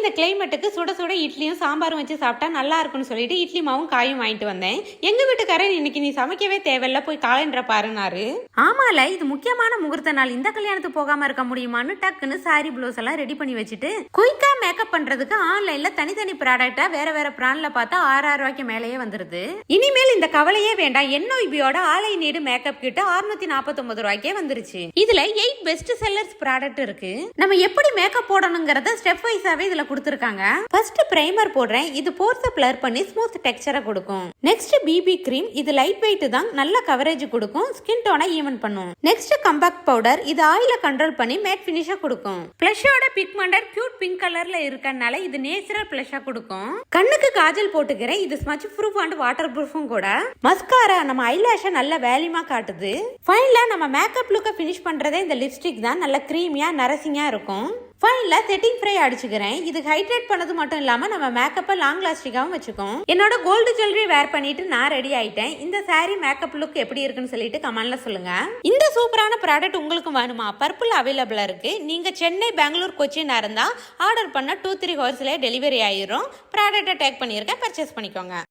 இந்த கிளைமேட்டுக்கு சுட சுட இட்லியும் சாம்பாரும் வச்சு சாப்பிட்டா நல்லா இருக்கும்னு சொல்லிட்டு இட்லி மாவும் காயும் வாங்கிட்டு வந்தேன். எங்க வீட்டுக்காரர் இன்னைக்கு நீ சமைக்கவே தேவையில்ல, போய் காலண்டரை பாருனாரு. ஆமால, இது முக்கியமான முகூர்த்த நாள், இந்த கல்யாணத்துக்கு போகாம இருக்க முடியுமான்னு டக்குன்னு சாரி ப்ளவுஸ் எல்லாம் ரெடி பண்ணி வச்சுட்டு குயிக்கா மேக்கப் பண்றதுக்கு ஆன்லைன்ல தனித்தனி ப்ராடக்டா வேற வேற பிராண்ட்ல பார்த்தா 6,000 ரூபாய்க்கு மேலேயே வந்துருது. இனிமேல் இந்த கவலையே வேண்டாம். NOIBயோட ஆலை நீடு மேக்கப் கிட்ட 649 ரூபாய்க்கே வந்துருச்சு. இதுல 8 பெஸ்ட் செல்லர்ஸ் ப்ராடக்ட் இருக்கு. நம்ம எப்படி மேக்கப் போடணுங்கிறத ஸ்டெப் வைஸாவே இதுல கொடுத்திருக்காங்க. ஃபர்ஸ்ட் பிரைமர் போடுறேன். இது போர்ஸை பிளர் பண்ணி ஸ்மூத் டெக்ஸ்சரை கொடுக்கும். Next BB cream. இது லைட் வெயிட் தான், நல்ல கவரேஜ் கொடுக்கும், ஸ்கின் டோனை ஈவன் பண்ணும். Next compact powder. இது ஆயில கண்ட்ரோல் பண்ணி மேட் ஃபினிஷா கொடுக்கும். பிளஷோட பிக்மெண்டட் கியூட் பிங்க் கலர்ல இருக்கறனால இது நேச்சுரல் பிளஷா கொடுக்கும். கண்ணுக்கு காஜல் போட்டுக்கிறேன். இது ஸ்மட்ச் ப்ரூஃப் அண்ட் வாட்டர் ப்ரூஃபும் கூட. மஸ்காரா நம்ம ஐலாஷை நல்ல வேல்யூமா காட்டுது. ஃபைனலா நம்ம மேக்கப் லுக்கை ஃபினிஷ் பண்றதே இந்த லிப்ஸ்டிக் தான். நல்ல கிரீமியா நரசிங்கா இருக்கும். ஃபைனலா செட்டிங் ஸ்ப்ரே அடிச்சுக்கிறேன். இது ஹைட்ரேட் பண்ணது மட்டும் இல்லாம நம்ம மேக்கப்பை லாங் லாஸ்டிக்காவும் வச்சுக்கோம். என்னோட கோல்டு ஜுவல்லரி வேர் பண்ணிட்டு நான் ரெடி ஆயிட்டேன். இந்த சாரி மேக்கப் லுக் எப்படி இருக்குன்னு சொல்லிட்டு கமெண்ட்ல சொல்லுங்க. இந்த சூப்பரான ப்ராடக்ட் உங்களுக்கு வேணுமா? பர்பிள் அவைலபிளா இருக்கு. நீங்க சென்னை, பெங்களூர், கொச்சின் இருந்தா ஆர்டர் பண்ண 2-3 ஹவர்ஸ்லயே டெலிவரி ஆயிரும். ப்ராடக்ட்டை டேக் பண்ணிருக்கேன், பர்ச்சேஸ் பண்ணிக்கோங்க.